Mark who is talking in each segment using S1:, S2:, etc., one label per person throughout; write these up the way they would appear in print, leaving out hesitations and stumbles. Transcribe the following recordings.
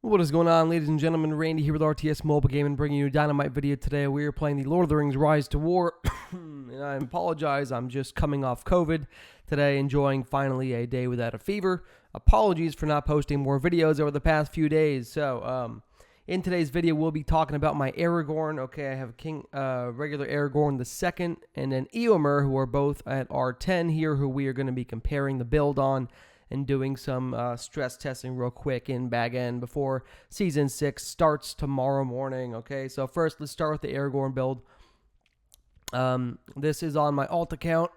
S1: What is going on, ladies and gentlemen? Randy here with RTS Mobile Gaming, bringing you a Dynamite video today. We are playing the Lord of the Rings Rise to War. And I apologize, I'm just coming off COVID today, enjoying finally a day without a fever. Apologies for not posting more videos over the past few days. So, in today's video, we'll be talking about my Aragorn. Okay, I have regular Aragorn the second, and then Eomer, who are both at R10 here, who we are going to be comparing the build on and doing some stress testing real quick in back end before Season 6 starts tomorrow morning, okay? So first, let's start with the Aragorn build. This is on my alt account.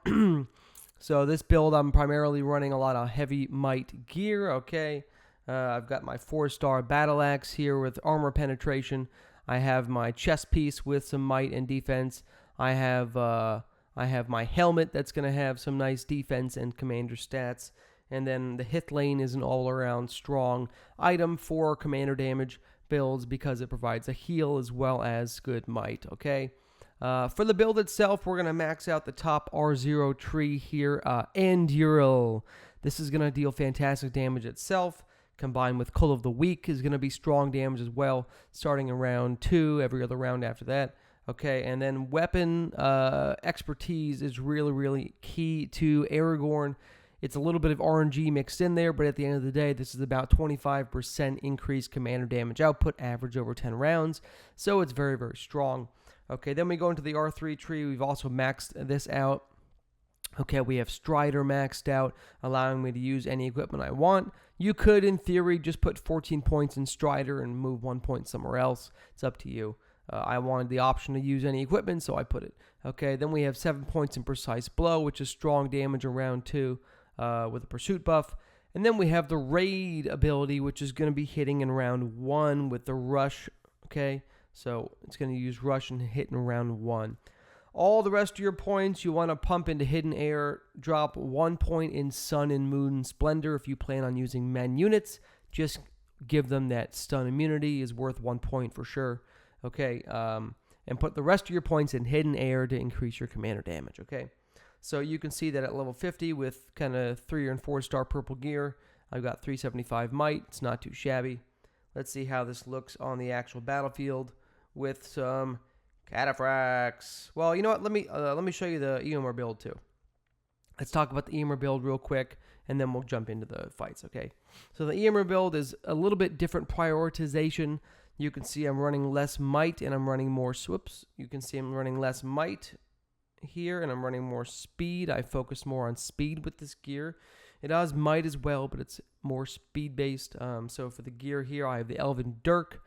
S1: So this build, I'm primarily running a lot of heavy might gear, okay? I've got my 4-star battle axe here with armor penetration. I have my chest piece with some might and defense. I have my helmet that's going to have some nice defense and commander stats. And then the Hith Lane is an all-around strong item for commander damage builds because it provides a heal as well as good might, okay? For the build itself, we're going to max out the top R0 tree here, Enduril. This is going to deal fantastic damage itself. Combined with Cull of the Weak is going to be strong damage as well, starting in round 2, every other round after that. Okay, and then weapon expertise is really, really key to Aragorn. It's a little bit of RNG mixed in there, but at the end of the day, this is about 25% increased commander damage output, average over 10 rounds. So it's very, very strong. Okay, then we go into the R3 tree. We've also maxed this out. Okay, we have Strider maxed out, allowing me to use any equipment I want. You could, in theory, just put 14 points in Strider and move 1 point somewhere else. It's up to you. I wanted the option to use any equipment, so I put it. Okay, then we have 7 points in Precise Blow, which is strong damage in round 2. With a pursuit buff. And then we have the raid ability, which is going to be hitting in round 1 with the rush. Okay, so it's going to use rush and hit in round 1. All the rest of your points you want to pump into hidden air. Drop 1 point in sun and moon splendor. If you plan on using men units, just give them that stun immunity, is worth 1 point for sure. Okay, and put the rest of your points in hidden air to increase your commander damage. Okay. So you can see that at level 50 with kind of 3 and 4-star purple gear, I've got 375 might. It's not too shabby. Let's see how this looks on the actual battlefield with some cataphracts. Well, you know what? Let me show you the Eomer build too. Let's talk about the Eomer build real quick, and then we'll jump into the fights, okay? So the Eomer build is a little bit different prioritization. You can see I'm running less might, and I'm running more swoops. You can see I'm running less might here, and I'm running more speed. I focus more on speed with this gear. It has might as well, but it's more speed based. So for the gear here, I have the Elven Dirk.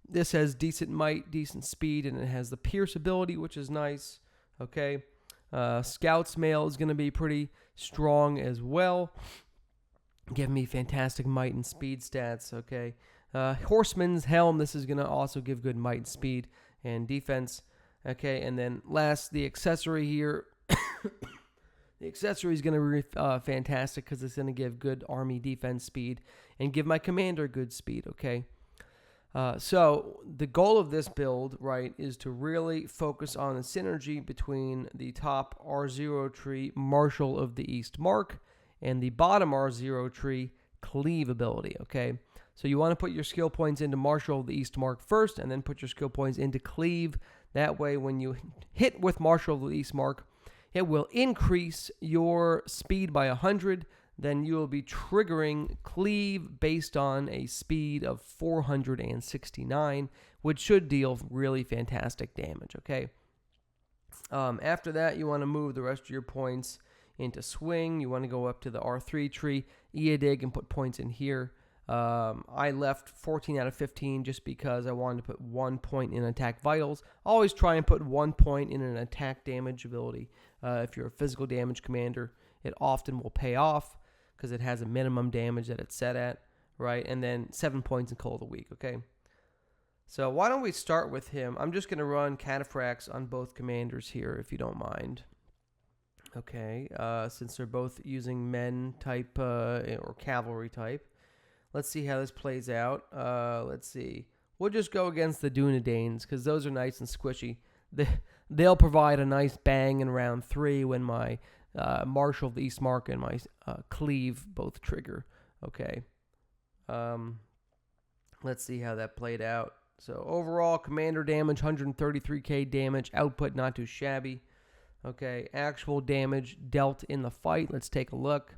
S1: This has decent might, decent speed, and it has the Pierce ability, which is nice. Okay, Scout's Mail is going to be pretty strong as well, give me fantastic might and speed stats. Okay, Horseman's Helm, this is going to also give good might and speed and defense. Okay, and then last, the accessory here. The accessory is going to be fantastic because it's going to give good army defense speed and give my commander good speed, okay? So the goal of this build, right, is to really focus on the synergy between the top R0 tree, Marshal of the East Mark, and the bottom R0 tree, Cleave ability, okay? So you want to put your skill points into Marshal of the East Mark first, and then put your skill points into Cleave. That way, when you hit with Marshal of the East Mark, it will increase your speed by 100. Then you will be triggering Cleave based on a speed of 469, which should deal really fantastic damage, okay? After that, you want to move the rest of your points into Swing. You want to go up to the R3 tree, Eodig, and put points in here. I left 14 out of 15 just because I wanted to put 1 point in attack vitals. Always try and put 1 point in an attack damage ability. If you're a physical damage commander, it often will pay off because it has a minimum damage that it's set at, right? And then 7 points in Cull of the Weak, okay? So why don't we start with him? I'm just going to run cataphracts on both commanders here, if you don't mind. Okay, since they're both using men type or cavalry type. Let's see how this plays out. Let's see. We'll just go against the Dunedains because those are nice and squishy. They'll provide a nice bang in round 3 when my Marshal of the East Mark and my Cleave both trigger. Okay. Let's see how that played out. So overall, commander damage, 133k damage. Output, not too shabby. Okay, actual damage dealt in the fight. Let's take a look.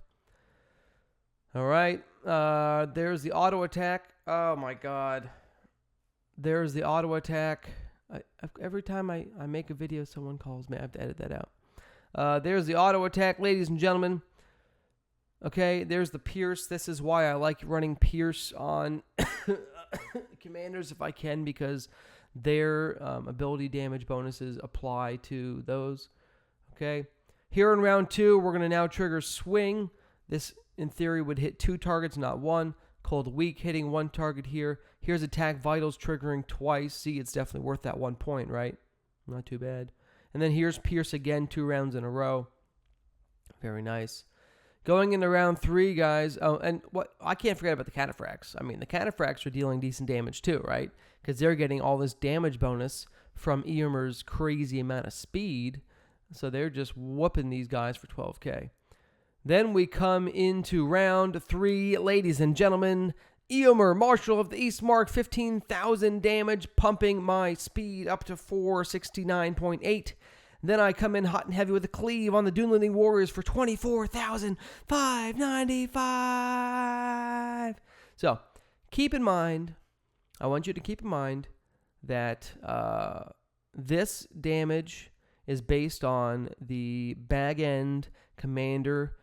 S1: All right, there's the auto attack. Oh my god. There's the auto attack. Every time I make a video, someone calls me. I have to edit that out. There's the auto attack, ladies and gentlemen. Okay, there's the Pierce. This is why I like running Pierce on commanders if I can, because their ability damage bonuses apply to those. Okay, here in round 2, we're going to now trigger Swing. This, in theory, would hit 2 targets, not 1. Cold Weak hitting 1 target here. Here's Attack Vitals triggering twice. See, it's definitely worth that 1 point, right? Not too bad. And then here's Pierce again, 2 rounds in a row. Very nice. Going into round 3, guys. Oh, and what I can't forget about the Cataphracts. I mean, the Cataphracts are dealing decent damage too, right? Because they're getting all this damage bonus from Eomer's crazy amount of speed. So they're just whooping these guys for 12k. Then we come into round 3, ladies and gentlemen. Eomer, Marshal of the East Mark, 15,000 damage, pumping my speed up to 469.8. Then I come in hot and heavy with a cleave on the Duneling Warriors for 24,595. So, keep in mind, I want you to keep in mind that this damage is based on the bag end commander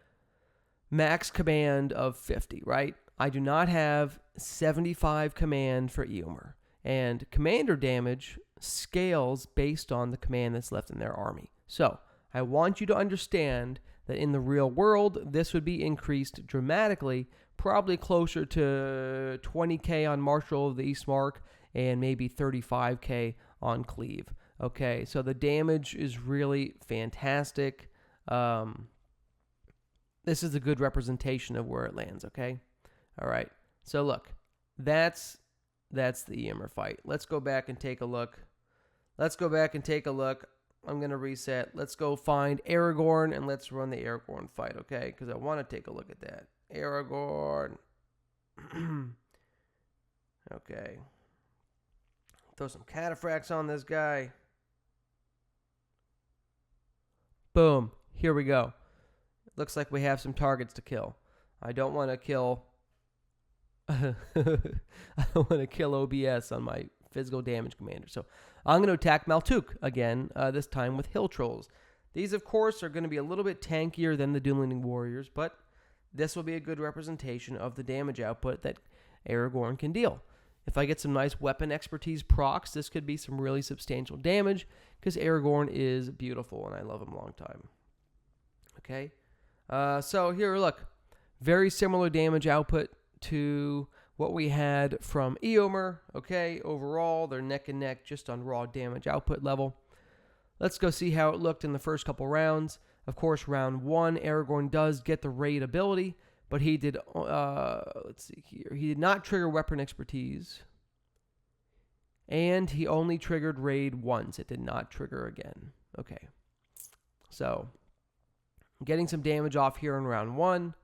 S1: max command of 50, right? I do not have 75 command for Eomer. And commander damage scales based on the command that's left in their army. So, I want you to understand that in the real world, this would be increased dramatically, probably closer to 20k on Marshal of the East Mark and maybe 35k on Cleave. Okay, so the damage is really fantastic. This is a good representation of where it lands, okay? All right, so look, that's the Eomer fight. Let's go back and take a look. I'm going to reset. Let's go find Aragorn, and let's run the Aragorn fight, okay? Because I want to take a look at that. Aragorn. Okay. Throw some cataphracts on this guy. Boom. Here we go. Looks like we have some targets to kill. I don't want to kill... I don't want to kill OBS on my physical damage commander. So I'm going to attack Maltuk again, this time with Hill Trolls. These, of course, are going to be a little bit tankier than the Duneling Warriors, but this will be a good representation of the damage output that Aragorn can deal. If I get some nice weapon expertise procs, this could be some really substantial damage, because Aragorn is beautiful, and I love him a long time. Okay? So here, look. Very similar damage output to what we had from Eomer. Okay, overall, they're neck and neck just on raw damage output level. Let's go see how it looked in the first couple rounds. Of course, round 1, Aragorn does get the raid ability, but he did, let's see here. He did not trigger weapon expertise, and he only triggered raid once. It did not trigger again. Okay, so getting some damage off here in round 1.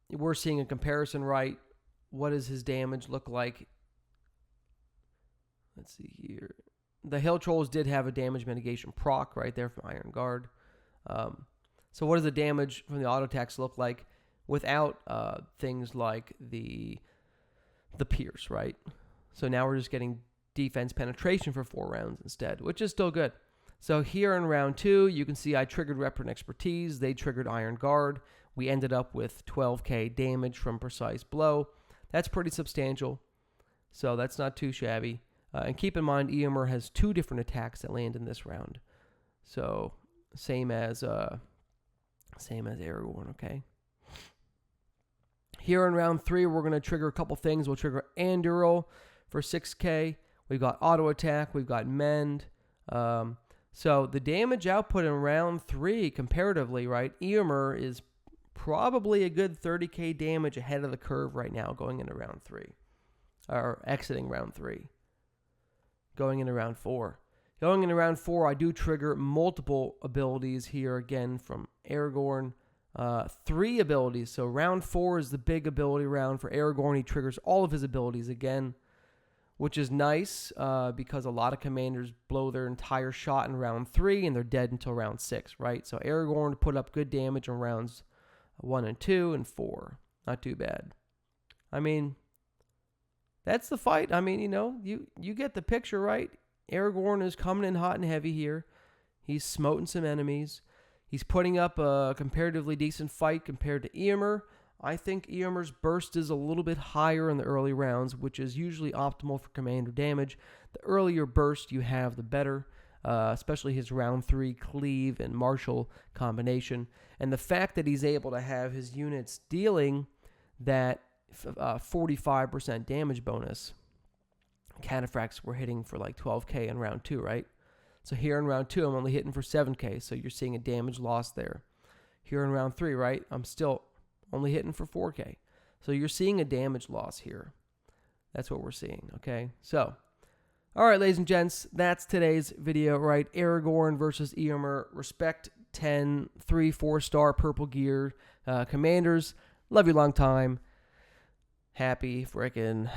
S1: We're seeing a comparison, right? What does his damage look like? Let's see here. The Hill Trolls did have a damage mitigation proc right there from Iron Guard. So what does the damage from the auto attacks look like without things like the Pierce, right? So now we're just getting defense penetration for 4 rounds instead, which is still good. So here in round 2, you can see I triggered weapon expertise. They triggered Iron Guard. We ended up with 12k damage from Precise Blow. That's pretty substantial, so that's not too shabby. And keep in mind, Eomer has 2 different attacks that land in this round. So same as Aragorn, okay? Here in round 3, we're going to trigger a couple things. We'll trigger Anduril for 6k. We've got auto attack. We've got Mend. So the damage output in round 3, comparatively, right? Eomer is probably a good 30k damage ahead of the curve right now going into round 3. Or exiting round 3. Going into round 4. Going into round 4, I do trigger multiple abilities here again from Aragorn. 3 abilities. So round 4 is the big ability round for Aragorn. He triggers all of his abilities again, which is nice because a lot of commanders blow their entire shot in round 3 and they're dead until round 6, right? So Aragorn put up good damage in rounds 1 and 2 and 4. Not too bad. I mean, that's the fight. I mean, you get the picture, right? Aragorn is coming in hot and heavy here. He's smoting some enemies. He's putting up a comparatively decent fight compared to Eomer. I think Eomer's burst is a little bit higher in the early rounds, which is usually optimal for commander damage. The earlier burst you have, the better, especially his round 3 cleave and martial combination. And the fact that he's able to have his units dealing that 45% damage bonus. Cataphracts were hitting for like 12k in round 2, right? So here in round 2, I'm only hitting for 7k, so you're seeing a damage loss there. Here in round 3, right, I'm still only hitting for 4k. So you're seeing a damage loss here. That's what we're seeing, okay? So, all right, ladies and gents, that's today's video, right? Aragorn versus Eomer. Respect 10, 3, 4-star purple gear commanders. Love you long time. Happy frickin'